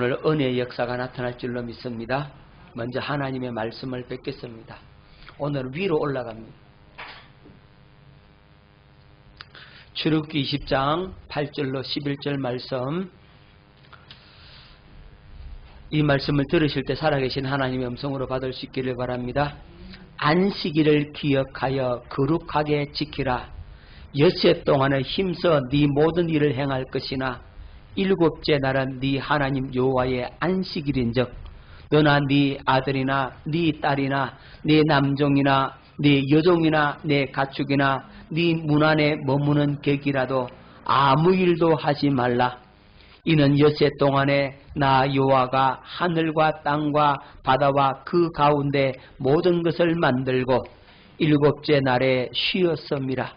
오늘 은혜의 역사가 나타날 줄로 믿습니다. 먼저 하나님의 말씀을 뵙겠습니다. 오늘 위로 올라갑니다. 출애굽기 20장 8절로 11절 말씀, 이 말씀을 들으실 때 살아계신 하나님의 음성으로 받을 수 있기를 바랍니다. 안식일을 기억하여 거룩하게 지키라. 엿새 동안에 힘써 네 모든 일을 행할 것이나 일곱째 날은 네 하나님 여호와의 안식일인즉 너나 네 아들이나 네 딸이나 네 남종이나 네 여종이나 네 가축이나 네 문 안에 머무는 객이라도 아무 일도 하지 말라. 이는 엿새 동안에 나 여호와가 하늘과 땅과 바다와 그 가운데 모든 것을 만들고 일곱째 날에 쉬었음이라.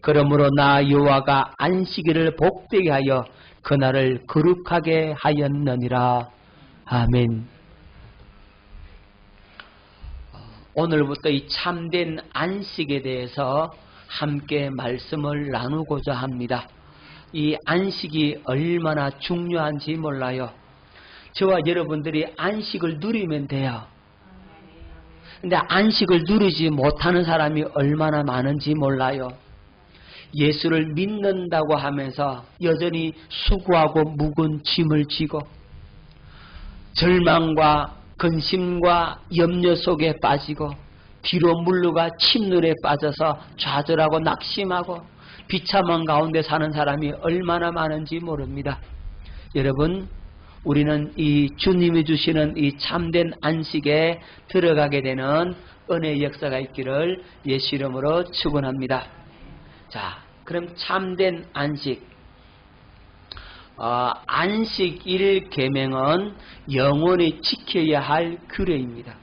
그러므로 나 여호와가 안식일을 복되게 하여 그날을 거룩하게 하였느니라. 아멘. 오늘부터 이 참된 안식에 대해서 함께 말씀을 나누고자 합니다. 이 안식이 얼마나 중요한지 몰라요. 저와 여러분들이 안식을 누리면 돼요. 근데 안식을 누리지 못하는 사람이 얼마나 많은지 몰라요. 예수를 믿는다고 하면서 여전히 수고하고 묵은 짐을 지고 절망과 근심과 염려 속에 빠지고 뒤로 물러가 침눈에 빠져서 좌절하고 낙심하고 비참한 가운데 사는 사람이 얼마나 많은지 모릅니다. 여러분, 우리는 이 주님이 주시는 이 참된 안식에 들어가게 되는 은혜의 역사가 있기를 예수 이름으로 축원합니다. 자, 그럼 참된 안식. 안식일 계명은 영원히 지켜야 할 규례입니다.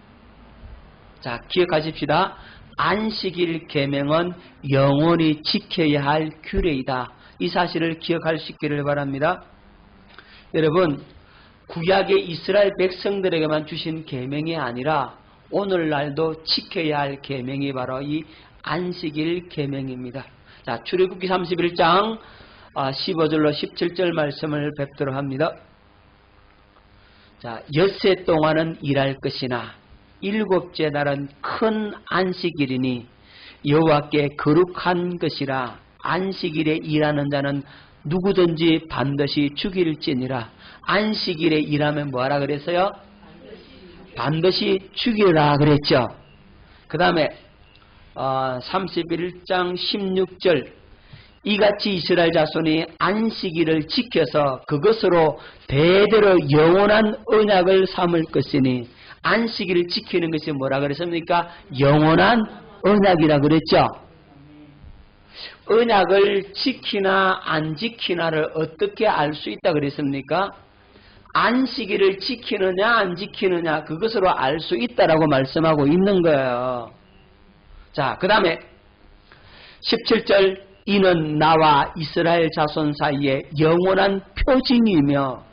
자, 기억하십시다. 안식일 계명은 영원히 지켜야 할 규례이다. 이 사실을 기억할 수 있기를 바랍니다. 여러분, 구약의 이스라엘 백성들에게만 주신 계명이 아니라 오늘날도 지켜야 할 계명이 바로 이 안식일 계명입니다. 자, 출애굽기 31장 15절로 17절 말씀을 뵙도록 합니다. 자, 엿새 동안은 일할 것이나 일곱째 날은 큰 안식일이니 여호와께 거룩한 것이라. 안식일에 일하는 자는 누구든지 반드시 죽일지니라. 안식일에 일하면 뭐하라 그랬어요? 반드시 죽이라 그랬죠. 그 다음에 31장 16절, 이같이 이스라엘 자손이 안식일을 지켜서 그것으로 대대로 영원한 언약을 삼을 것이니. 안식일을 지키는 것이 뭐라 그랬습니까? 영원한 언약이라 그랬죠. 언약을 지키나 안 지키나를 어떻게 알 수 있다 그랬습니까? 안식일을 지키느냐 안 지키느냐 그것으로 알 수 있다라고 말씀하고 있는 거예요. 자, 그 다음에 17절, 이는 나와 이스라엘 자손 사이에 영원한 표징이며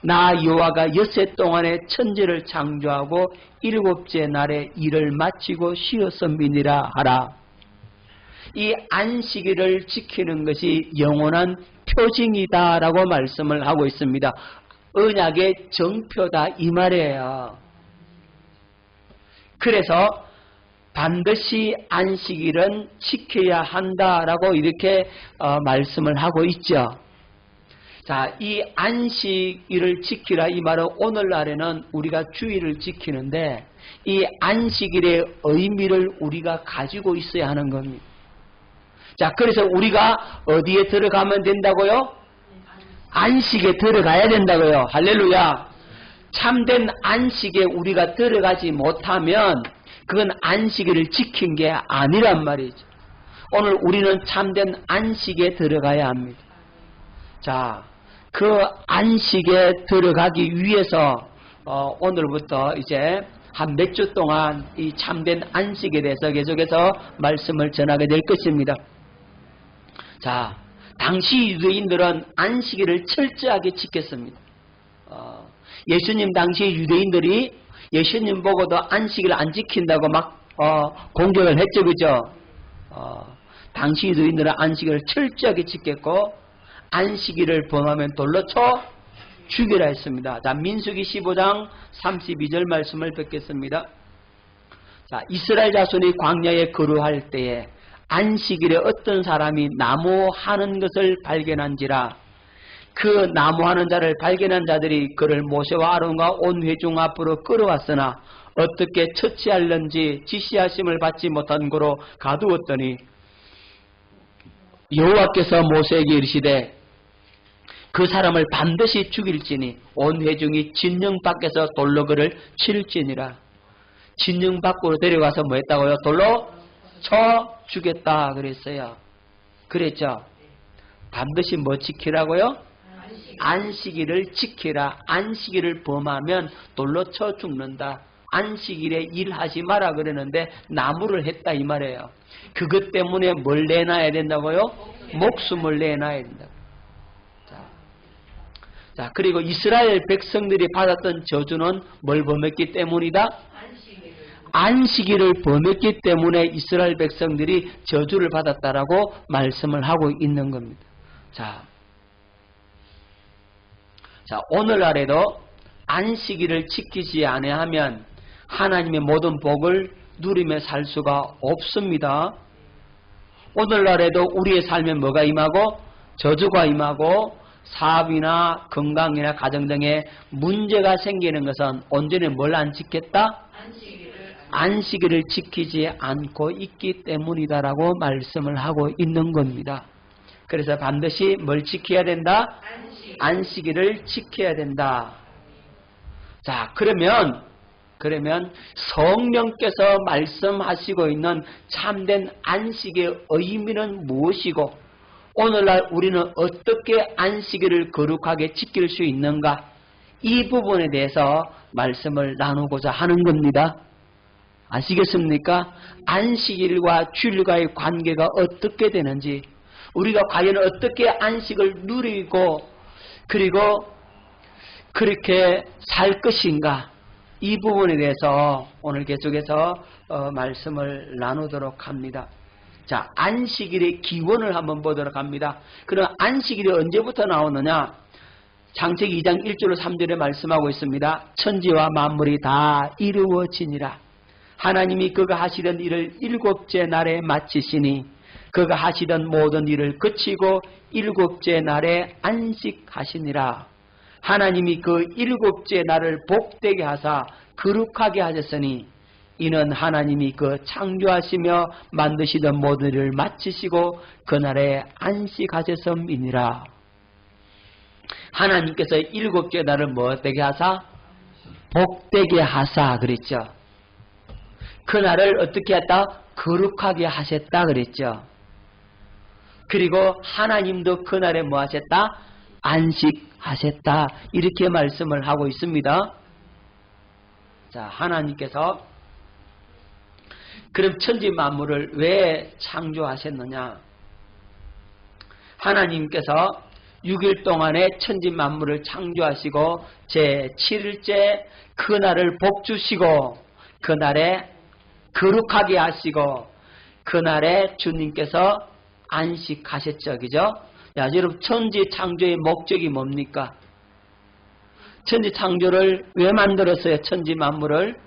나 여호와가 엿새 동안에 천지를 창조하고 일곱째 날에 일을 마치고 쉬었음이니라 하라. 이 안식일을 지키는 것이 영원한 표징이다라고 말씀을 하고 있습니다. 언약의 정표다 이 말이에요. 그래서 반드시 안식일은 지켜야 한다라고 이렇게 말씀을 하고 있죠. 자, 이 안식일을 지키라 이 말은 오늘날에는 우리가 주일을 지키는데 이 안식일의 의미를 우리가 가지고 있어야 하는 겁니다. 자, 그래서 우리가 어디에 들어가면 된다고요? 안식에 들어가야 된다고요. 할렐루야. 참된 안식에 우리가 들어가지 못하면 그건 안식일을 지킨 게 아니란 말이죠. 오늘 우리는 참된 안식에 들어가야 합니다. 자, 그 안식에 들어가기 위해서 오늘부터 이제 한 몇 주 동안 이 참된 안식에 대해서 계속해서 말씀을 전하게 될 것입니다. 자, 당시 유대인들은 안식일을 철저하게 지켰습니다. 예수님 당시 유대인들이 예수님 보고도 안식일 안 지킨다고 막 공격을 했죠, 그죠? 당시 유대인들은 안식일을 철저하게 지켰고 안식일을 범하면 돌로 쳐 죽이라 했습니다. 자, 민수기 15장 32절 말씀을 뵙겠습니다. 자, 이스라엘 자손이 광야에 거류할 때에 안식일에 어떤 사람이 나무하는 것을 발견한지라. 그 나무하는 자를 발견한 자들이 그를 모세와 아론과 온 회중 앞으로 끌어왔으나 어떻게 처치할는지 지시하심을 받지 못한 고로 가두었더니 여호와께서 모세에게 이르시되 그 사람을 반드시 죽일지니 온 회중이 진영 밖에서 돌로 그를 칠지니라. 진영 밖으로 데려가서 뭐 했다고요? 돌로 쳐 죽였다 그랬어요. 그랬죠? 반드시 뭐 지키라고요? 안식일을 지키라. 안식일을 범하면 돌로 쳐 죽는다. 안식일에 일하지 마라 그러는데 나무를 했다 이 말이에요. 그것 때문에 뭘 내놔야 된다고요? 목숨을 내놔야 된다. 자, 그리고 이스라엘 백성들이 받았던 저주는 뭘 범했기 때문이다? 안식일을 범했기 때문에 이스라엘 백성들이 저주를 받았다라고 말씀을 하고 있는 겁니다. 자, 오늘날에도 안식일을 지키지 아니하면 하나님의 모든 복을 누리며 살 수가 없습니다. 오늘날에도 우리의 삶에 뭐가 임하고 저주가 임하고 사업이나 건강이나 가정 등에 문제가 생기는 것은 온전히 뭘 안 지켰다? 안식일을 지키지 않고 있기 때문이다라고 말씀을 하고 있는 겁니다. 그래서 반드시 뭘 지켜야 된다? 안식일을 지켜야 된다. 자, 그러면 성령께서 말씀하시고 있는 참된 안식의 의미는 무엇이고 오늘날 우리는 어떻게 안식일을 거룩하게 지킬 수 있는가? 이 부분에 대해서 말씀을 나누고자 하는 겁니다. 아시겠습니까? 안식일과 주일과의 관계가 어떻게 되는지, 우리가 과연 어떻게 안식을 누리고 그리고 그렇게 살 것인가, 이 부분에 대해서 오늘 계속해서 말씀을 나누도록 합니다. 자, 안식일의 기원을 한번 보도록 합니다. 그럼 안식일이 언제부터 나오느냐? 창세기 2장 1절로 3절에 말씀하고 있습니다. 천지와 만물이 다 이루어지니라. 하나님이 그가 하시던 일을 일곱째 날에 마치시니 그가 하시던 모든 일을 그치고 일곱째 날에 안식하시니라. 하나님이 그 일곱째 날을 복되게 하사 거룩하게 하셨으니 이는 하나님이 그 창조하시며 만드시던 모든 일을 마치시고 그날에 안식하셨음이니라. 하나님께서 일곱째 날을 뭐되게 하사? 복되게 하사 그랬죠. 그날을 어떻게 했다? 거룩하게 하셨다 그랬죠. 그리고 하나님도 그날에 뭐 하셨다? 안식하셨다. 이렇게 말씀을 하고 있습니다. 자, 하나님께서 그럼 천지 만물을 왜 창조하셨느냐? 하나님께서 6일 동안에 천지 만물을 창조하시고 제7일째 그날을 복주시고 그날에 거룩하게 하시고 그날에 주님께서 안식하셨죠. 그죠? 야, 여러분, 천지 창조의 목적이 뭡니까? 천지 창조를 왜 만들었어요? 천지 만물을?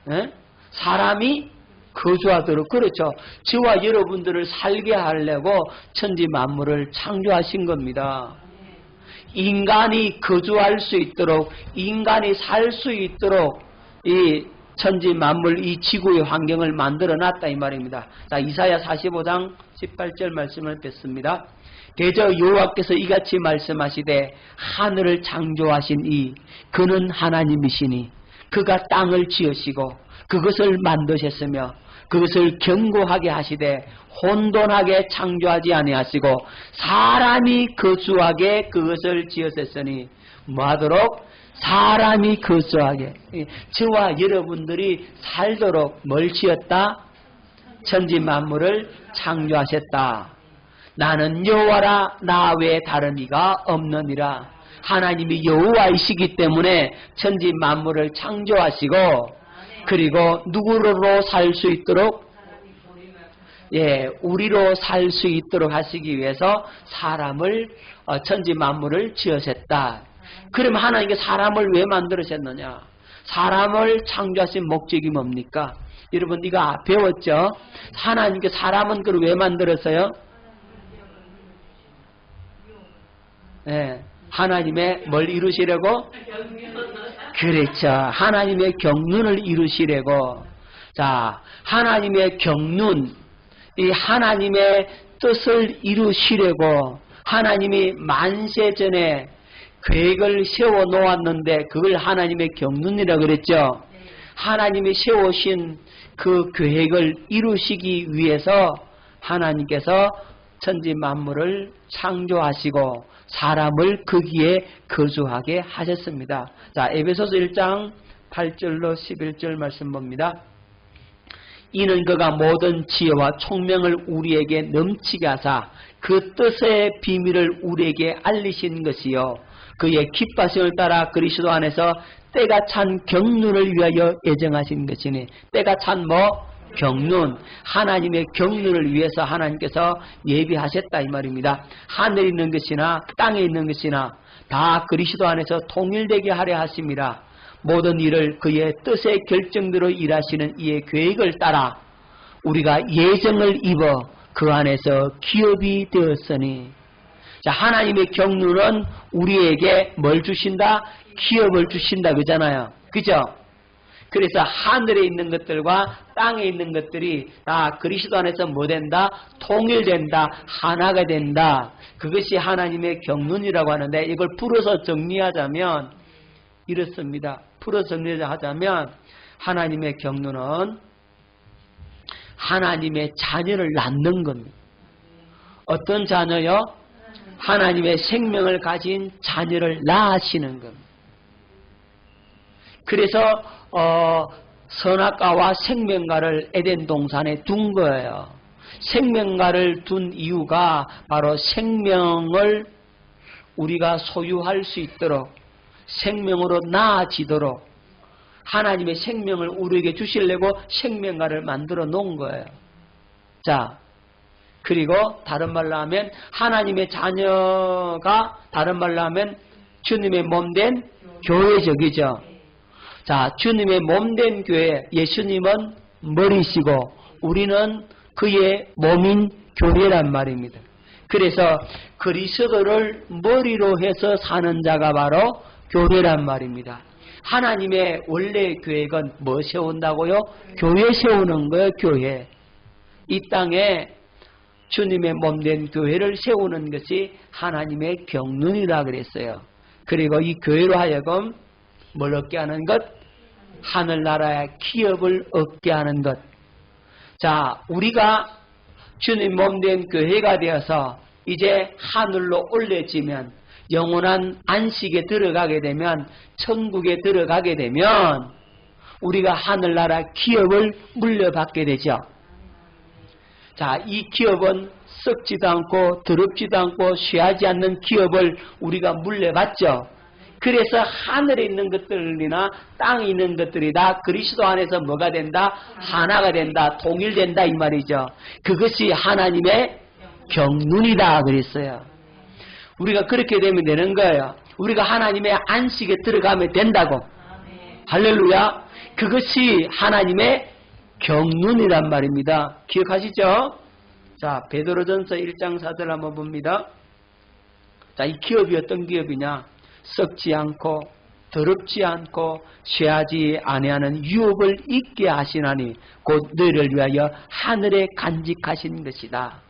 네? 사람이 거주하도록. 그렇죠. 저와 여러분들을 살게 하려고 천지 만물을 창조하신 겁니다. 인간이 거주할 수 있도록, 인간이 살 수 있도록 이 천지 만물, 이 지구의 환경을 만들어 놨다 이 말입니다. 자, 이사야 45장 18절 말씀을 뵙습니다. 대저 여호와께서 이같이 말씀하시되 하늘을 창조하신 이 그는 하나님이시니 그가 땅을 지으시고 그것을 만드셨으며 그것을 견고하게 하시되 혼돈하게 창조하지 아니하시고 사람이 거주하게 그것을 지으셨으니 뭐하도록? 사람이 거주하게. 저와 여러분들이 살도록 뭘 지었다? 천지 만물을 창조하셨다. 나는 여호와라 나 외에 다른 이가 없느니라. 하나님이 여호와이시기 때문에 천지 만물을 창조하시고 그리고 누구로 살 수 있도록? 예, 우리로 살 수 있도록 하시기 위해서 사람을 천지 만물을 지으셨다. 그러면 하나님께 사람을 왜 만들으셨느냐? 사람을 창조하신 목적이 뭡니까? 여러분 이거 배웠죠? 하나님께 사람은 그걸 왜 만들었어요? 예, 하나님의 뭘 이루시려고? 그렇죠. 하나님의 경륜을 이루시려고. 자, 하나님의 경륜, 이 하나님의 뜻을 이루시려고 하나님이 만세 전에 계획을 세워 놓았는데 그걸 하나님의 경륜이라고 그랬죠. 하나님이 세우신 그 계획을 이루시기 위해서 하나님께서 천지 만물을 창조하시고 사람을 거기에 거주하게 하셨습니다. 자, 에베소서 1장 8절로 11절 말씀 봅니다. 이는 그가 모든 지혜와 총명을 우리에게 넘치게 하사 그 뜻의 비밀을 우리에게 알리신 것이요 그의 기뻐하심을 따라 그리스도 안에서 때가 찬 경륜을 위하여 예정하신 것이니 때가 찬 뭐? 경륜. 하나님의 경륜을 위해서 하나님께서 예비하셨다 이 말입니다. 하늘에 있는 것이나 땅에 있는 것이나 다 그리스도 안에서 통일되게 하려 하심이라. 모든 일을 그의 뜻의 결정대로 일하시는 이의 계획을 따라 우리가 예정을 입어 그 안에서 기업이 되었으니. 자, 하나님의 경륜은 우리에게 뭘 주신다? 기업을 주신다 그잖아요. 그죠? 그래서 하늘에 있는 것들과 땅에 있는 것들이 다 그리스도 안에서 뭐 된다? 통일된다. 하나가 된다. 그것이 하나님의 경륜이라고 하는데 이걸 풀어서 정리하자면 이렇습니다. 풀어서 정리하자면 하나님의 경륜은 하나님의 자녀를 낳는 겁니다. 어떤 자녀요? 하나님의 생명을 가진 자녀를 낳으시는 겁니다. 그래서 선악과와 생명과를 에덴 동산에 둔 거예요. 생명과를 둔 이유가 바로 생명을 우리가 소유할 수 있도록 생명으로 나아지도록 하나님의 생명을 우리에게 주시려고 생명과를 만들어 놓은 거예요. 자, 그리고 다른 말로 하면 하나님의 자녀가 다른 말로 하면 주님의 몸된 교회적이죠. 자, 주님의 몸된 교회, 예수님은 머리시고 우리는 그의 몸인 교회란 말입니다. 그래서 그리스도를 머리로 해서 사는 자가 바로 교회란 말입니다. 하나님의 원래 계획은 뭐 세운다고요? 교회 세우는 거예요, 교회. 이 땅에 주님의 몸된 교회를 세우는 것이 하나님의 경륜이라 그랬어요. 그리고 이 교회로 하여금 뭘 얻게 하는 것? 하늘나라의 기업을 얻게 하는 것. 자, 우리가 주님 몸된 교회가 되어서 이제 하늘로 올려지면 영원한 안식에 들어가게 되면 천국에 들어가게 되면 우리가 하늘나라 기업을 물려받게 되죠. 자, 이 기업은 썩지도 않고 더럽지도 않고 쇠하지 않는 기업을 우리가 물려받죠. 그래서 하늘에 있는 것들이나 땅에 있는 것들이 다 그리스도 안에서 뭐가 된다? 하나가 된다. 통일된다 이 말이죠. 그것이 하나님의 경륜이다 그랬어요. 우리가 그렇게 되면 되는 거예요. 우리가 하나님의 안식에 들어가면 된다고. 할렐루야. 그것이 하나님의 경륜이란 말입니다. 기억하시죠? 자, 베드로전서 1장 4절 한번 봅니다. 자, 이 기업이 어떤 기업이냐? 썩지 않고 더럽지 않고 쇠하지 아니하는 유업을 있게 하시나니 곧 너희를 위하여 하늘에 간직하신 것이다.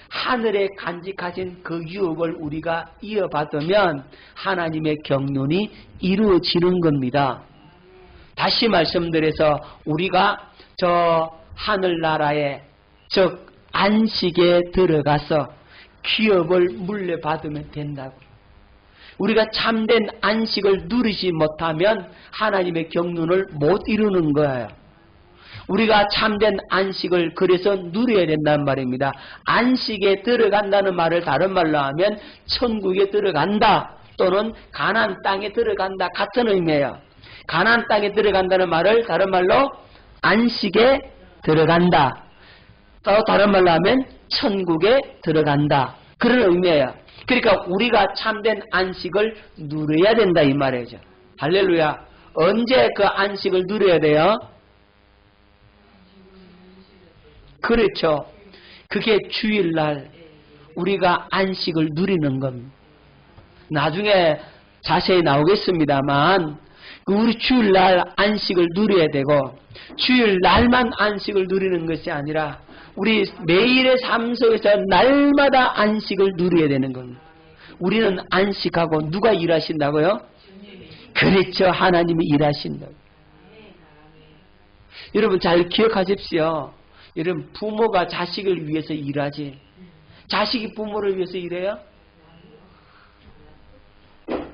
하늘에 간직하신 그 유업을 우리가 이어받으면 하나님의 경륜이 이루어지는 겁니다. 다시 말씀드려서 우리가 저 하늘나라에 즉 안식에 들어가서 기업을 물려받으면 된다고. 우리가 참된 안식을 누리지 못하면 하나님의 경륜을 못 이루는 거예요. 우리가 참된 안식을 그래서 누려야 된다는 말입니다. 안식에 들어간다는 말을 다른 말로 하면 천국에 들어간다 또는 가나안 땅에 들어간다 같은 의미예요. 가나안 땅에 들어간다는 말을 다른 말로 안식에 들어간다. 또 다른 말로 하면 천국에 들어간다. 그런 의미예요. 그러니까 우리가 참된 안식을 누려야 된다 이 말이죠. 할렐루야. 언제 그 안식을 누려야 돼요? 그렇죠. 그게 주일날 우리가 안식을 누리는 겁니다. 나중에 자세히 나오겠습니다만 우리 주일날 안식을 누려야 되고 주일날만 안식을 누리는 것이 아니라 우리 매일의 삶 속에서 날마다 안식을 누려야 되는 겁니다. 우리는 안식하고 누가 일하신다고요? 그렇죠. 하나님이 일하신다고. 여러분 잘 기억하십시오. 여러분 부모가 자식을 위해서 일하지 자식이 부모를 위해서 일해요?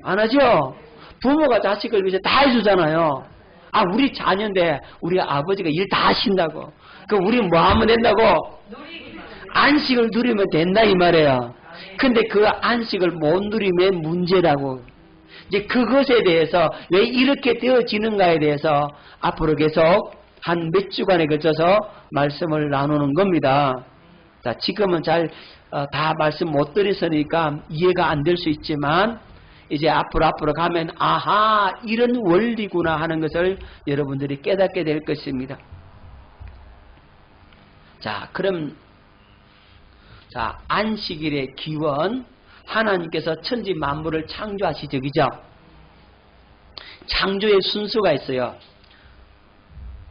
안 하죠? 부모가 자식을 위해서 다 해주잖아요. 아 우리 자녀인데 우리 아버지가 일 다 하신다고. 그럼 우리 뭐 하면 된다고? 안식을 누리면 된다 이 말이에요. 근데 그 안식을 못 누리면 문제라고. 이제 그것에 대해서 왜 이렇게 되어지는가에 대해서 앞으로 계속 한 몇 주간에 걸쳐서 말씀을 나누는 겁니다. 자, 지금은 잘 다 말씀 못 드렸으니까 이해가 안 될 수 있지만 이제 앞으로 가면 아하 이런 원리구나 하는 것을 여러분들이 깨닫게 될 것입니다. 자, 그럼 자 안식일의 기원 하나님께서 천지 만물을 창조하시죠, 그죠? 창조의 순수가 있어요.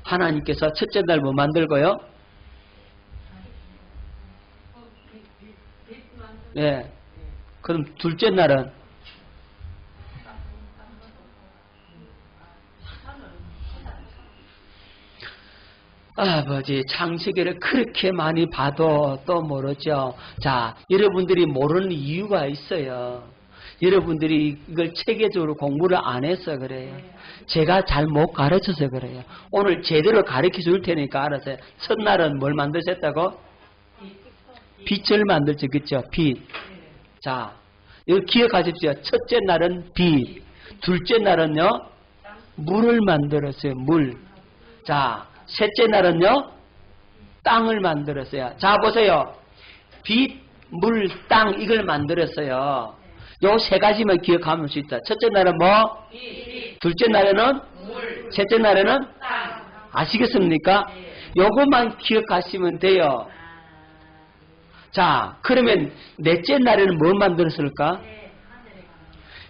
하나님께서 첫째 날 뭐 만들고요? 예. 그럼 둘째 날은 아버지 창세기를 그렇게 많이 봐도 또 모르죠. 자, 여러분들이 모르는 이유가 있어요. 여러분들이 이걸 체계적으로 공부를 안 해서 그래요. 제가 잘 못 가르쳐서 그래요. 오늘 제대로 가르쳐 줄 테니까 알아서요. 첫날은 뭘 만드셨다고? 빛을 만들죠. 그렇죠? 빛. 자, 이거 기억하십시오. 첫째 날은 빛. 둘째 날은요? 물을 만들었어요. 물. 자, 셋째 날은요? 땅을 만들었어요. 자, 보세요. 빛, 물, 땅 이걸 만들었어요. 요 세 가지만 기억하면 수 있다. 첫째 날은 뭐? 빛. 둘째 날에는? 물. 셋째 날에는? 땅. 아시겠습니까? 요것만 기억하시면 돼요. 자, 그러면 넷째 날에는 뭘 만들었을까?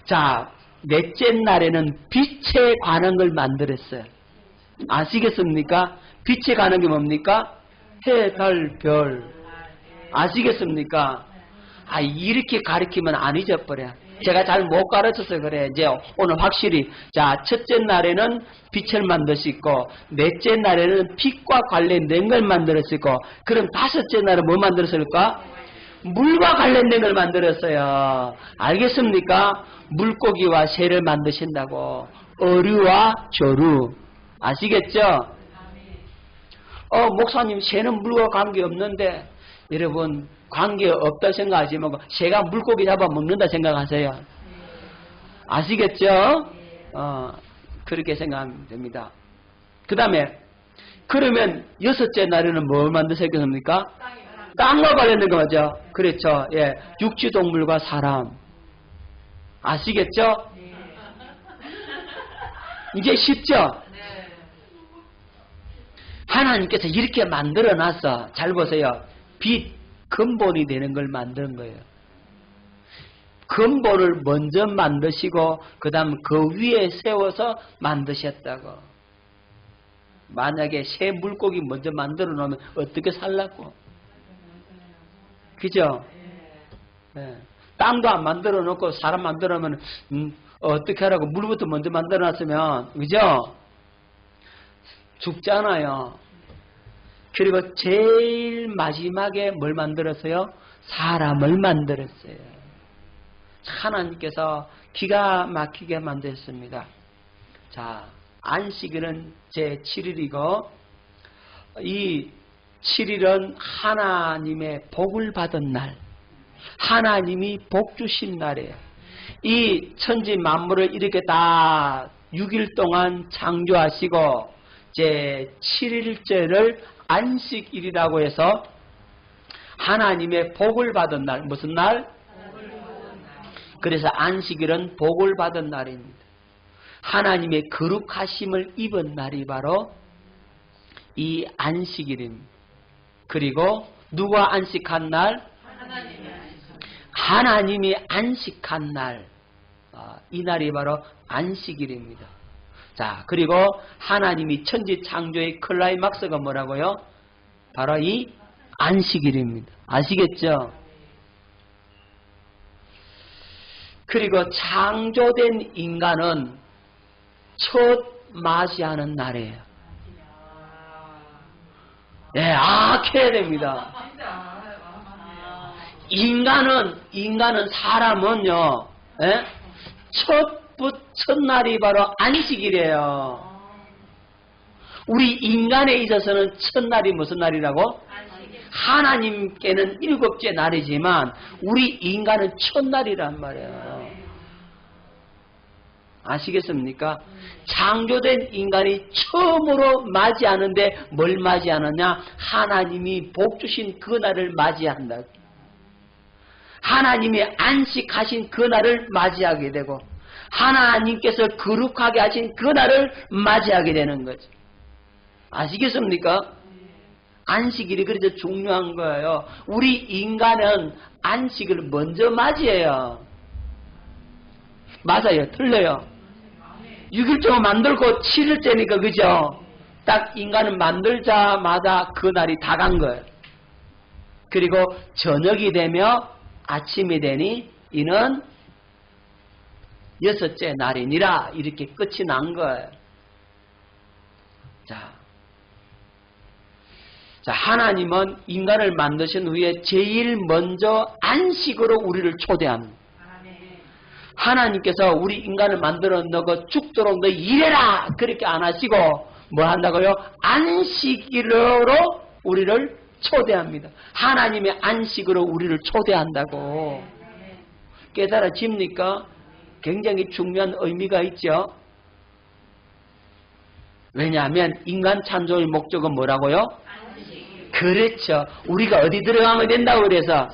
자, 넷째 날에는 빛에 관한 걸 만들었어요. 아시겠습니까? 빛에 관한 게 뭡니까? 해, 달, 별. 아시겠습니까? 아, 이렇게 가르치면 안 잊어버려. 제가 잘 못 가르쳐서 그래. 이제 오늘 확실히. 자, 첫째 날에는 빛을 만드시고, 넷째 날에는 빛과 관련된 걸 만들었고, 그럼 다섯째 날은 뭐 만들었을까? 물과 관련된 걸 만들었어요. 알겠습니까? 물고기와 새를 만드신다고. 어류와 조류. 아시겠죠? 목사님, 새는 물과 관계없는데, 여러분, 관계없다 생각하지 말고, 새가 물고기 잡아 먹는다 생각하세요. 아시겠죠? 그렇게 생각하면 됩니다. 그 다음에, 그러면 여섯째 날에는 뭘 만드셨겠습니까? 땅과 관련된 거죠. 그렇죠. 예. 육지동물과 사람. 아시겠죠? 이제 쉽죠? 하나님께서 이렇게 만들어놨어. 잘 보세요. 빛, 근본이 되는 걸 만드는 거예요. 근본을 먼저 만드시고 그 다음 그 위에 세워서 만드셨다고. 만약에 새 물고기 먼저 만들어 놓으면 어떻게 살라고? 그죠? 네. 땅도 안 만들어 놓고 사람 만들어 놓으면 어떻게 하라고? 물부터 먼저 만들어 놨으면 그죠? 죽잖아요. 그리고 제일 마지막에 뭘 만들었어요? 사람을 만들었어요. 하나님께서 기가 막히게 만들었습니다. 자, 안식일은 제7일이고 이 7일은 하나님의 복을 받은 날, 하나님이 복 주신 날이에요. 이 천지 만물을 이렇게 다 6일 동안 창조하시고 제7일째를 안식일이라고 해서 하나님의 복을 받은 날. 무슨 날? 그래서 안식일은 복을 받은 날입니다. 하나님의 거룩하심을 입은 날이 바로 이 안식일입니다. 그리고 누가 안식한 날? 하나님이 안식한 날. 이 날이 바로 안식일입니다. 자, 그리고 하나님이 천지 창조의 클라이막스가 뭐라고요? 바로 이 안식일입니다. 아시겠죠? 그리고 창조된 인간은 첫 맞이하는 날이에요. 예, 해야 됩니다. 인간은 사람은요, 예? 첫날이 바로 안식일이에요. 우리 인간에 있어서는 첫날이 무슨 날이라고? 하나님께는 일곱째 날이지만 우리 인간은 첫날이란 말이에요. 아시겠습니까? 창조된 인간이 처음으로 맞이하는데 뭘 맞이하느냐? 하나님이 복 주신 그날을 맞이한다. 하나님이 안식하신 그날을 맞이하게 되고 하나님께서 거룩하게 하신 그날을 맞이하게 되는 거죠. 아시겠습니까? 안식일이 그래서 중요한 거예요. 우리 인간은 안식을 먼저 맞이해요. 맞아요. 틀려요. 6일 동안 만들고 7일째니까 그죠? 딱 인간은 만들자마자 그날이 다 간 거예요. 그리고 저녁이 되며 아침이 되니 이는 여섯째 날이니라 이렇게 끝이 난 거예요. 자, 하나님은 인간을 만드신 후에 제일 먼저 안식으로 우리를 초대합니다. 하나님께서 우리 인간을 만들어 놓고 죽도록 너 일해라 그렇게 안 하시고 뭐 한다고요? 안식일로 우리를 초대합니다. 하나님의 안식으로 우리를 초대한다고. 깨달아집니까? 굉장히 중요한 의미가 있죠. 왜냐하면 인간 창조의 목적은 뭐라고요? 그렇죠. 우리가 어디 들어가면 된다고 그래서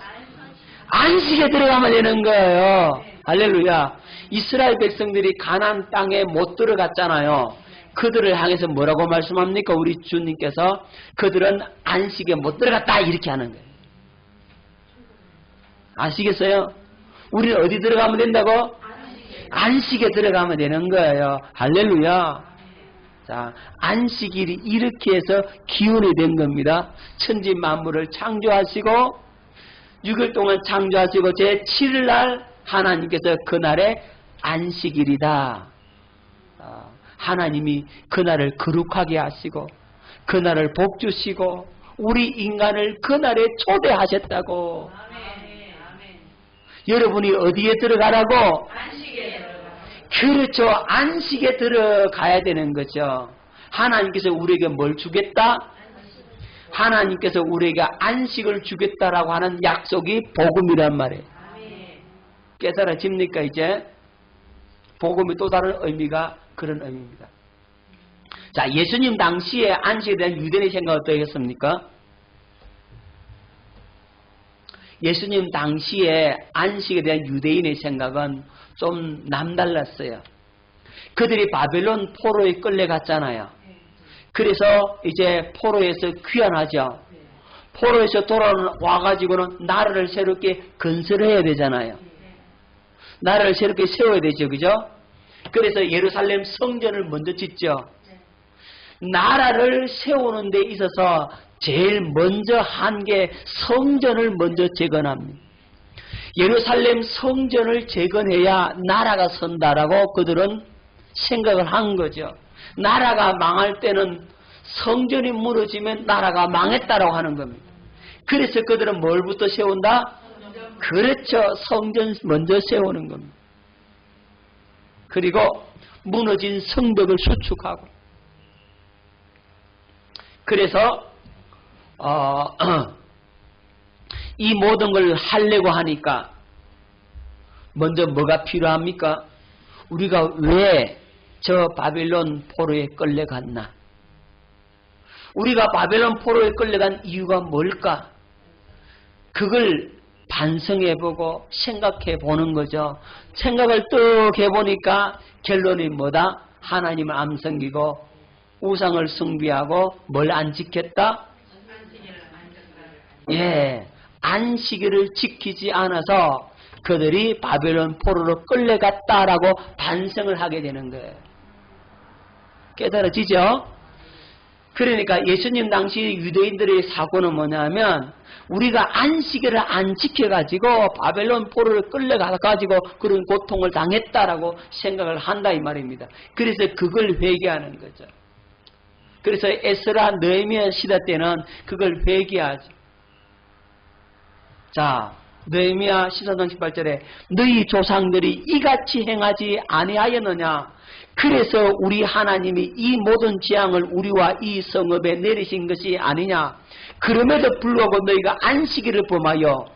안식에 들어가면 되는 거예요. 할렐루야. 이스라엘 백성들이 가나안 땅에 못 들어갔잖아요. 그들을 향해서 뭐라고 말씀합니까? 우리 주님께서 그들은 안식에 못 들어갔다 이렇게 하는 거예요. 아시겠어요? 우리는 어디 들어가면 된다고? 안식에 들어가면 되는 거예요. 할렐루야. 자, 안식일이 이렇게 해서 기원이 된 겁니다. 천지 만물을 창조하시고 6일 동안 창조하시고 제7일 날 하나님께서 그날에 안식일이다. 하나님이 그날을 거룩하게 하시고 그날을 복 주시고 우리 인간을 그날에 초대하셨다고. 여러분이 어디에 들어가라고? 안식에 들어가. 그렇죠. 안식에 들어가야 되는 거죠. 하나님께서 우리에게 뭘 주겠다? 하나님께서 우리에게 안식을 주겠다라고 하는 약속이 복음이란 말이에요. 깨달아집니까 이제? 복음이 또 다른 의미가 그런 의미입니다. 자, 예수님 당시에 안식에 대한 유대인의 생각은 어떠했습니까? 예수님 당시에 안식에 대한 유대인의 생각은 좀 남달랐어요. 그들이 바벨론 포로에 끌려갔잖아요. 그래서 이제 포로에서 귀환하죠. 포로에서 돌아와가지고는 나라를 새롭게 건설해야 되잖아요. 나라를 새롭게 세워야 되죠. 그죠? 그래서 예루살렘 성전을 먼저 짓죠. 나라를 세우는 데 있어서 제일 먼저 한 게 성전을 먼저 재건합니다. 예루살렘 성전을 재건해야 나라가 선다라고 그들은 생각을 한 거죠. 나라가 망할 때는 성전이 무너지면 나라가 망했다라고 하는 겁니다. 그래서 그들은 뭘부터 세운다? 그렇죠. 성전 먼저 세우는 겁니다. 그리고 무너진 성벽을 수축하고 그래서 이 모든 걸 하려고 하니까 먼저 뭐가 필요합니까? 우리가 왜 저 바벨론 포로에 끌려갔나? 우리가 바벨론 포로에 끌려간 이유가 뭘까? 그걸 반성해보고 생각해보는 거죠. 생각을 뚝 해보니까 결론이 뭐다? 하나님을 안 섬기고 우상을 숭배하고 뭘 안 지켰다? 예, 안식일을 지키지 않아서 그들이 바벨론 포로로 끌려갔다라고 반성을 하게 되는 거예요. 깨달아지죠? 그러니까 예수님 당시 유대인들의 사고는 뭐냐면 우리가 안식일을 안 지켜가지고 바벨론 포로를 끌려가가지고 그런 고통을 당했다라고 생각을 한다 이 말입니다. 그래서 그걸 회개하는 거죠. 그래서 에스라 느헤미야 시대 때는 그걸 회개하죠. 자, 느헤미야 14장 18절에 너희 조상들이 이같이 행하지 아니하였느냐? 그래서 우리 하나님이 이 모든 재앙을 우리와 이 성읍에 내리신 것이 아니냐? 그럼에도 불구하고 너희가 안식일을 범하여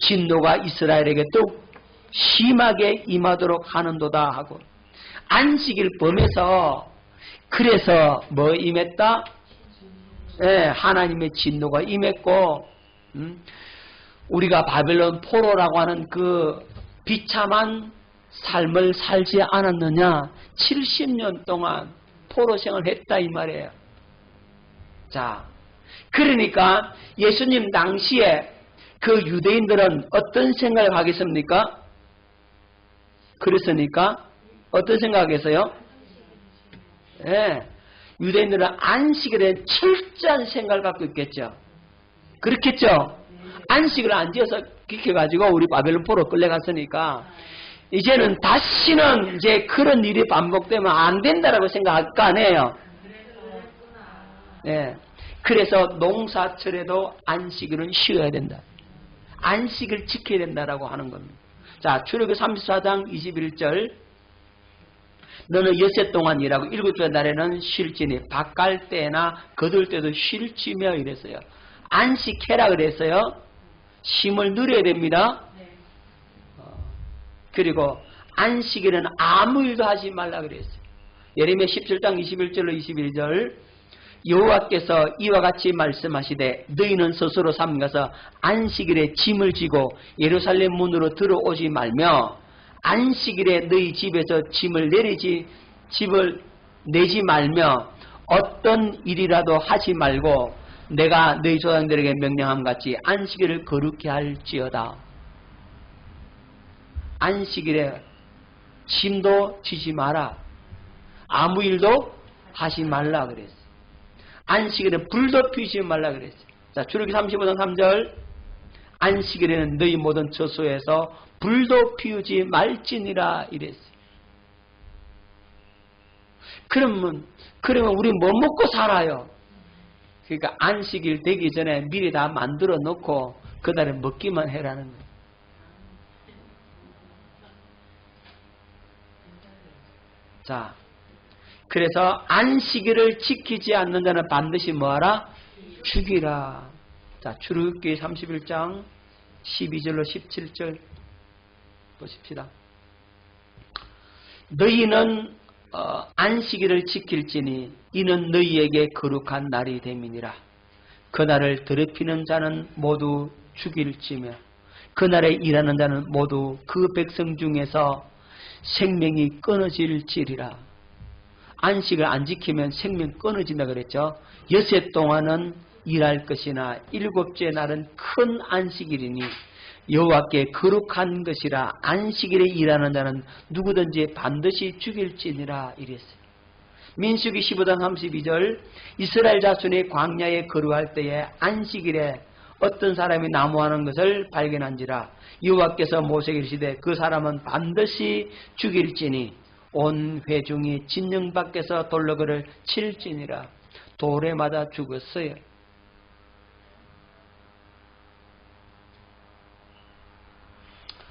진노가 이스라엘에게 더욱 심하게 임하도록 하는도다 하고 안식일 범해서 그래서 뭐 임했다? 예, 하나님의 진노가 임했고 우리가 바벨론 포로라고 하는 그 비참한 삶을 살지 않았느냐? 70년 동안 포로 생활을 했다 이 말이에요. 자, 그러니까 예수님 당시에 그 유대인들은 어떤 생각을 하겠습니까? 그랬으니까 어떤 생각하겠어요? 예, 유대인들은 안식일에 철저한 생각을 갖고 있겠죠. 그렇겠죠? 안식을 안 지어서 지켜가지고 우리 바벨론 포로 끌려갔으니까 이제는 다시는 이제 그런 일이 반복되면 안 된다라고 생각할 거 아니에요. 예. 그래서 농사철에도 안식일은 쉬어야 된다. 안식을 지켜야 된다라고 하는 겁니다. 자, 출애굽기 34장 21절 너는 엿새 동안 일하고 일곱째 날에는 쉴지니 밭갈 때나 거둘 때도 쉴지며 이랬어요. 안식해라 그랬어요. 쉼을 누려야 됩니다. 그리고 안식일은 아무 일도 하지 말라 그랬어요. 예레미야 17장 21절로 21절 여호와께서 이와 같이 말씀하시되 너희는 스스로 삼가서 안식일에 짐을 지고 예루살렘 문으로 들어오지 말며 안식일에 너희 집에서 짐을 내지 말며 어떤 일이라도 하지 말고 내가 너희 조상들에게 명령함 같이 안식일을 거룩히 할지어다. 안식일에 짐도 지지 마라. 아무 일도 하지 말라 그랬어요. 안식일에 불도 피우지 말라 그랬어요. 자, 출애굽기 35장 3절 안식일에는 너희 모든 처소에서 불도 피우지 말지니라 이랬어요. 그러면 우리 뭐 먹고 살아요? 그러니까 안식일 되기 전에 미리 다 만들어 놓고 그날에 먹기만 해라는 거예요. 자, 그래서 안식일을 지키지 않는 자는 반드시 뭐하라? 죽이라. 자, 출애굽기 31장 12절로 17절 보십시다. 너희는 안식일을 지킬지니 이는 너희에게 거룩한 날이 됨이니라. 그날을 더럽히는 자는 모두 죽일지며 그날에 일하는 자는 모두 그 백성 중에서 생명이 끊어질지리라. 안식을 안 지키면 생명 끊어진다 그랬죠. 엿새 동안은 일할 것이나 일곱째 날은 큰 안식일이니 여호와께 거룩한 것이라. 안식일에 일하는 자는 누구든지 반드시 죽일지니라 이랬어요. 민수기 15장 32절 이스라엘 자손이 광야에 거류할 때에 안식일에 어떤 사람이 나무하는 것을 발견한지라. 여호와께서 모세에게 이르시되 그 사람은 반드시 죽일지니 온 회중이 진영 밖에서 돌로 그를 칠지니라. 돌에 맞아 죽었어요.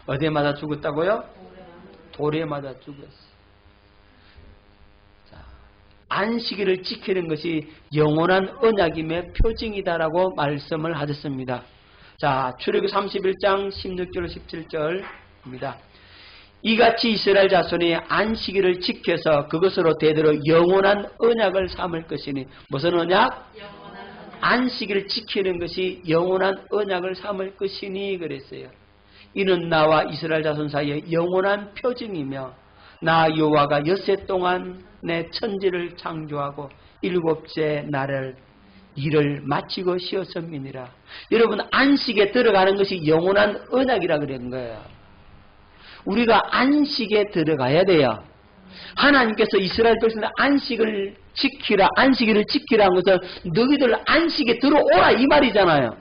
어디에 맞아 죽었다고요? 돌에 맞아 죽었어요. 자, 안식일을 지키는 것이 영원한 언약임의 표징이다라고 말씀을 하셨습니다. 자, 출애굽기 31장 16절 17절입니다. 이같이 이스라엘 자손이 안식일을 지켜서 그것으로 대대로 영원한 언약을 삼을 것이니 무슨 언약? 안식일을 지키는 것이 영원한 언약을 삼을 것이니 그랬어요. 이는 나와 이스라엘 자손 사이에 영원한 표징이며 나 여호와가 엿새 동안 내 천지를 창조하고 일곱째 날을 일을 마치고 쉬었음이니라. 여러분, 안식에 들어가는 것이 영원한 언약이라 그런 거예요. 우리가 안식에 들어가야 돼요. 하나님께서 이스라엘 백성들 안식을 지키라, 안식일을 지키라 한 것은 너희들 안식에 들어오라 이 말이잖아요.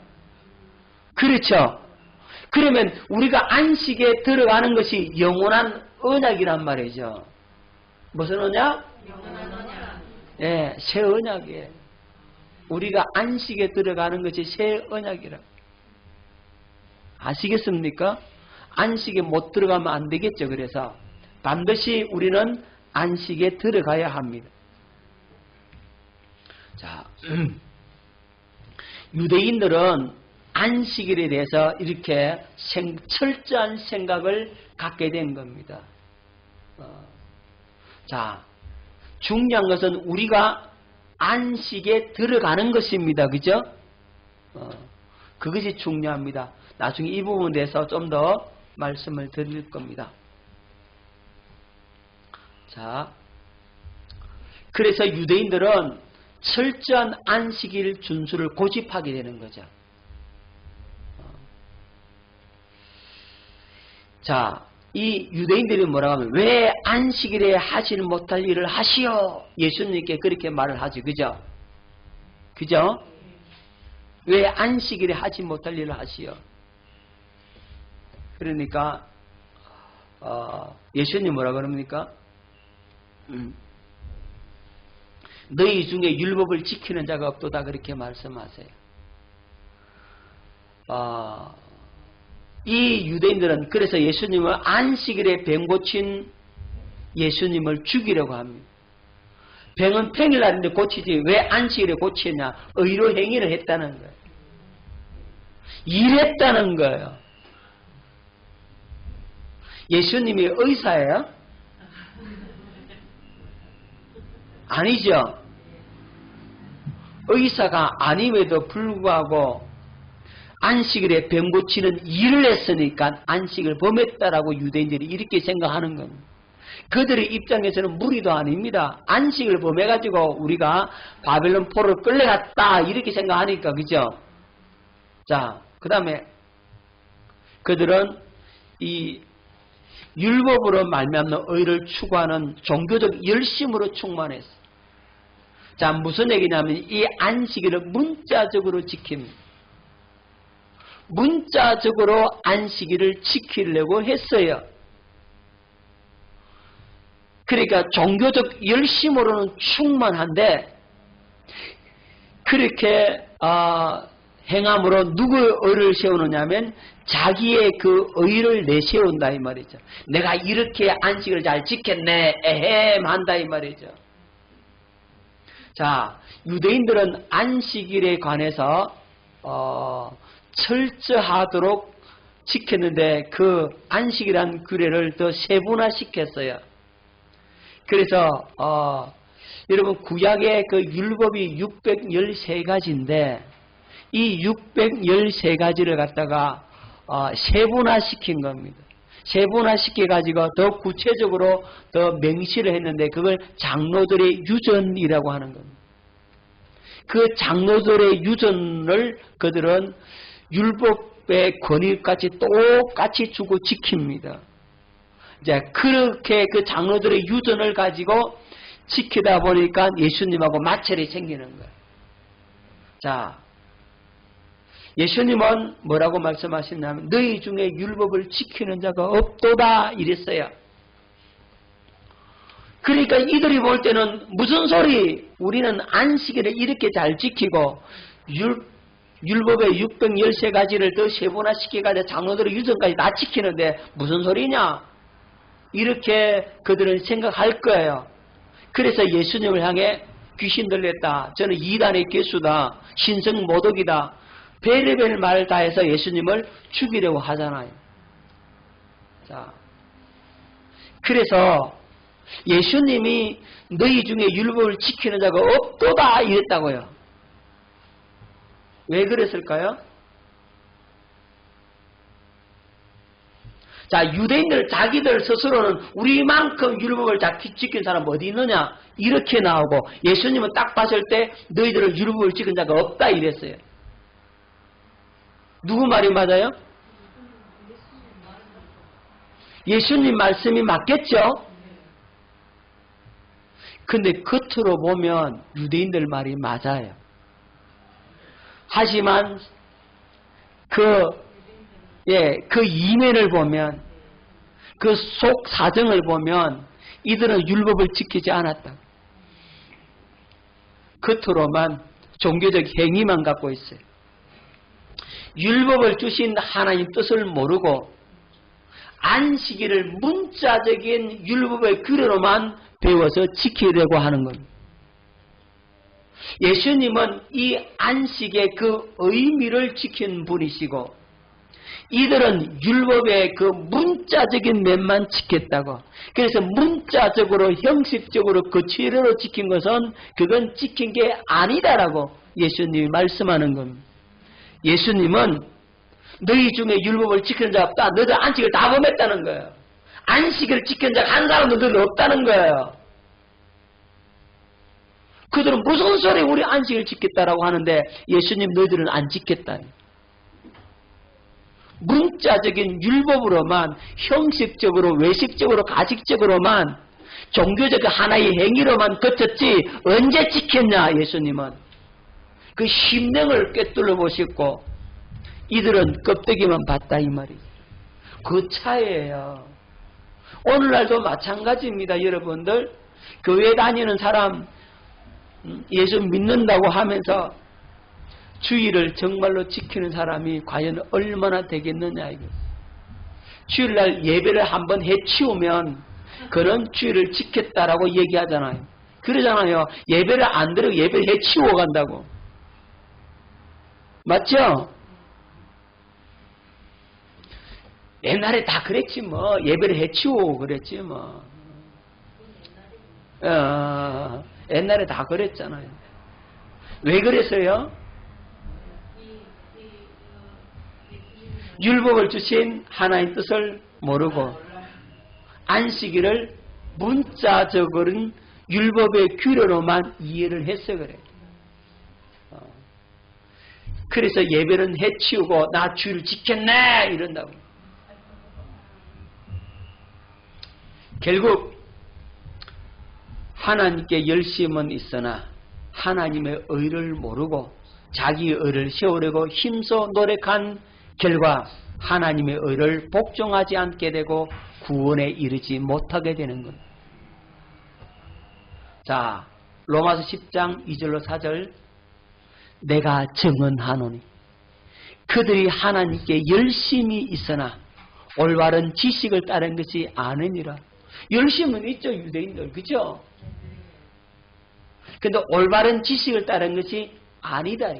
그렇죠? 그러면 우리가 안식에 들어가는 것이 영원한 언약이란 말이죠. 무슨 언약? 영원한 언약. 예, 새 언약이에요. 우리가 안식에 들어가는 것이 새 언약이라. 아시겠습니까? 안식에 못 들어가면 안 되겠죠. 그래서 반드시 우리는 안식에 들어가야 합니다. 자, 유대인들은 안식일에 대해서 이렇게 철저한 생각을 갖게 된 겁니다. 자, 중요한 것은 우리가 안식에 들어가는 것입니다. 그죠? 그것이 중요합니다. 나중에 이 부분에 대해서 좀 더 말씀을 드릴 겁니다. 자, 그래서 유대인들은 철저한 안식일 준수를 고집하게 되는 거죠. 자, 이 유대인들이 뭐라고 하면 왜 안식일에 하지 못할 일을 하시오? 예수님께 그렇게 말을 하죠. 그죠? 그죠? 왜 안식일에 하지 못할 일을 하시오? 그러니까 예수님 뭐라 그럽니까? 너희 중에 율법을 지키는 자가 없도다 그렇게 말씀하세요. 이 유대인들은 그래서 예수님을 안식일에 병 고친 예수님을 죽이려고 합니다. 병은 평일날인데 고치지 왜 안식일에 고치냐? 의로 행위를 했다는 거예요. 일했다는 거예요. 예수님이 의사예요? 아니죠. 의사가 아님에도 불구하고 안식일에 병 고치는 일을 했으니까 안식을 범했다라고 유대인들이 이렇게 생각하는 겁니다. 그들의 입장에서는 무리도 아닙니다. 안식을 범해가지고 우리가 바벨론 포로 끌려갔다 이렇게 생각하니까. 그죠? 자, 그 다음에 그들은 이 율법으로 말미암는 의를 추구하는 종교적 열심으로 충만했어요. 자, 무슨 얘기냐면 이 안식일을 문자적으로 지킵니다. 문자적으로 안식일을 지키려고 했어요. 그러니까 종교적 열심으로는 충만한데 그렇게 행함으로 누구의 의를 세우느냐면 자기의 그 의를 내세운다 이 말이죠. 내가 이렇게 안식을 잘 지켰네 에헴 한다 이 말이죠. 자, 유대인들은 안식일에 관해서 철저하도록 지켰는데 그 안식이란 규례를 더 세분화시켰어요. 그래서 여러분 구약의 그 율법이 613가지인데 이 613가지를 갖다가 세분화시킨 겁니다. 세분화시켜가지고 더 구체적으로 더 명시를 했는데 그걸 장로들의 유전이라고 하는 겁니다. 그 장로들의 유전을 그들은 율법의 권위까지 똑같이 주고 지킵니다. 이제 그렇게 그 장로들의 유전을 가지고 지키다 보니까 예수님하고 마찰이 생기는 거예요. 자, 예수님은 뭐라고 말씀하시냐면 너희 중에 율법을 지키는 자가 없도다 이랬어요. 그러니까 이들이 볼 때는 무슨 소리? 우리는 안식일을 이렇게 잘 지키고 율법의 613가지를 더 세분화시켜가지고 장로들의 유전까지 다 지키는데 무슨 소리냐? 이렇게 그들은 생각할 거예요. 그래서 예수님을 향해 귀신 들렸다. 저는 이단의 괴수다. 신성 모독이다. 베레벨 말 다 해서 예수님을 죽이려고 하잖아요. 자, 그래서 예수님이 너희 중에 율법을 지키는 자가 없도다 이랬다고요. 왜 그랬을까요? 자, 유대인들 자기들 스스로는 우리만큼 율법을 다 지킨 사람 어디 있느냐? 이렇게 나오고 예수님은 딱 봤을 때 너희들은 율법을 지킨 자가 없다 이랬어요. 누구 말이 맞아요? 예수님 말씀이 맞겠죠? 근데 겉으로 보면 유대인들 말이 맞아요. 하지만 그 이면을 보면, 그 속 사정을 보면 이들은 율법을 지키지 않았다. 겉으로만 종교적 행위만 갖고 있어요. 율법을 주신 하나님 뜻을 모르고 안식일을 문자적인 율법의 규례로만 배워서 지키려고 하는 겁니다. 예수님은 이 안식의 그 의미를 지킨 분이시고 이들은 율법의 그 문자적인 면만 지켰다고. 그래서 문자적으로 형식적으로 거칠어로 지킨 것은 그건 지킨 게 아니다라고 예수님이 말씀하는 겁니다. 예수님은 너희 중에 율법을 지키는 자가 없다. 너희들 안식을 다 범했다는 거예요. 안식을 지키는 자가 한 사람도 너희들 없다는 거예요. 그들은 무슨 소리 우리 안식을 지켰다라고 하는데 예수님 너희들은 안 지켰다. 문자적인 율법으로만, 형식적으로, 외식적으로, 가식적으로만, 종교적 하나의 행위로만 거쳤지 언제 지켰냐 예수님은. 그 심령을 꿰뚫어 보시고 이들은 껍데기만 봤다 이 말이에요. 그 차이예요. 오늘날도 마찬가지입니다. 여러분들 교회 다니는 사람 예수 믿는다고 하면서 주일을 정말로 지키는 사람이 과연 얼마나 되겠느냐 이거. 주일날 예배를 한번 해치우면 그런 주일을 지켰다라고 얘기하잖아요. 그러잖아요. 예배를 안 들으고 예배를 해치워 간다고. 맞죠? 옛날에 다 그랬지 뭐. 예배를 해치우고 그랬지 뭐. 옛날에 다 그랬잖아요. 왜 그랬어요? 율법을 주신 하나님 뜻을 모르고 안식일을 문자적인 율법의 규례로만 이해를 해서 그래. 그래서 예배는 해치우고 나 주일을 지켰네 이런다고. 결국 하나님께 열심은 있으나 하나님의 의를 모르고 자기의 의를 세우려고 힘써 노력한 결과 하나님의 의를 복종하지 않게 되고 구원에 이르지 못하게 되는 것. 자, 로마서 10장 2절로 4절. 내가 증언하노니 그들이 하나님께 열심이 있으나 올바른 지식을 따른 것이 아니니라. 열심은 있죠, 유대인들. 그죠? 근데 올바른 지식을 따른 것이 아니다.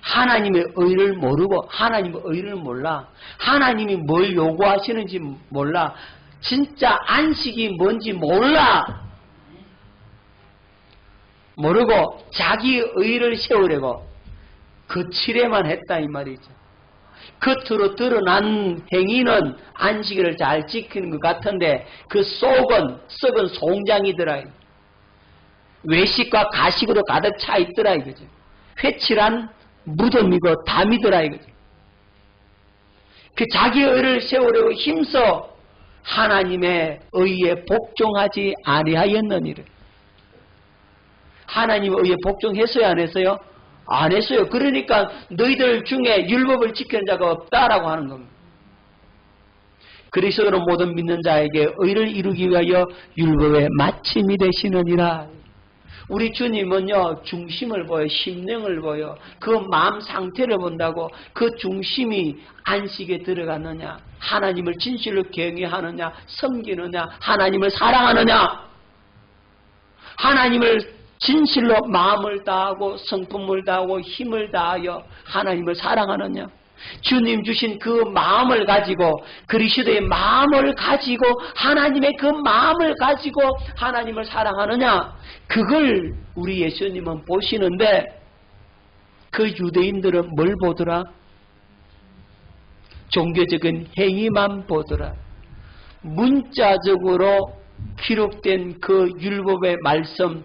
하나님의 의를 모르고 하나님의 의를 몰라. 하나님이 뭘 요구하시는지 몰라. 진짜 안식이 뭔지 몰라. 모르고 자기의 의를 세우려고 거칠에만 했다 이 말이죠. 겉으로 드러난 행위는 안식일을 잘 지키는 것 같은데 그 속은 썩은 송장이더라. 외식과 가식으로 가득 차 있더라 이거죠. 회칠한 무덤이고 담이더라 이거죠. 그 자기의 의를 세우려고 힘써 하나님의 의에 복종하지 아니하였느니라. 하나님의 의에 복종했어요 안 했어요? 안 했어요. 그러니까 너희들 중에 율법을 지키는 자가 없다라고 하는 겁니다. 그리스도로 모든 믿는 자에게 의를 이루기 위하여 율법의 마침이 되시느니라. 우리 주님은요 중심을 보여, 심령을 보여, 그 마음 상태를 본다고. 그 중심이 안식에 들어갔느냐, 하나님을 진실로 경외하느냐, 섬기느냐, 하나님을 사랑하느냐, 하나님을 진실로 마음을 다하고 성품을 다하고 힘을 다하여 하나님을 사랑하느냐, 주님 주신 그 마음을 가지고 그리스도의 마음을 가지고 하나님의 그 마음을 가지고 하나님을 사랑하느냐, 그걸 우리 예수님은 보시는데 그 유대인들은 뭘 보더라? 종교적인 행위만 보더라. 문자적으로 기록된 그 율법의 말씀,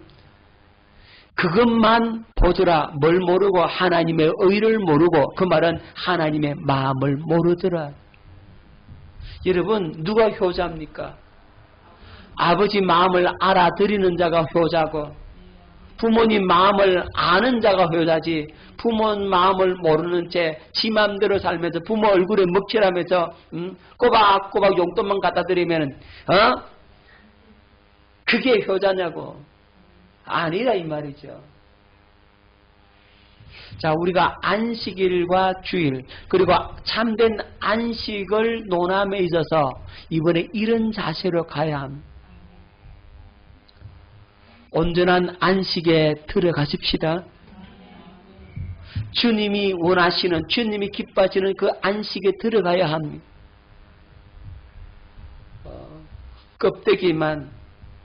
그것만 보더라. 뭘 모르고 하나님의 의를 모르고, 그 말은 하나님의 마음을 모르더라. 여러분, 누가 효자입니까? 아버지 마음을 알아들이는 자가 효자고, 부모님 마음을 아는 자가 효자지, 부모 마음을 모르는 채 지 마음대로 살면서 부모 얼굴에 먹칠하면서 꼬박꼬박 용돈만 갖다 드리면 그게 효자냐고. 아니라 이 말이죠. 자, 우리가 안식일과 주일, 그리고 참된 안식을 논함에 있어서 이번에 이런 자세로 가야 합니다. 온전한 안식에 들어가십시다. 주님이 원하시는, 주님이 기뻐하시는 그 안식에 들어가야 합니다. 껍데기만,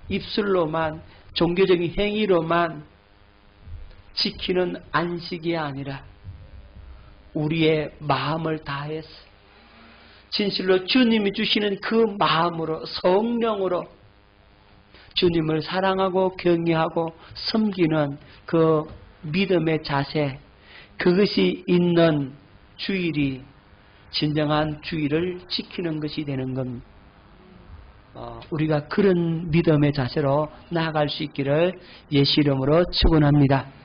입술로만, 종교적인 행위로만 지키는 안식이 아니라 우리의 마음을 다해서 진실로 주님이 주시는 그 마음으로, 성령으로 주님을 사랑하고 경외하고 섬기는 그 믿음의 자세, 그것이 있는 주일이 진정한 주일을 지키는 것이 되는 겁니다. 우리가 그런 믿음의 자세로 나아갈 수 있기를 예수 이름으로 축원합니다.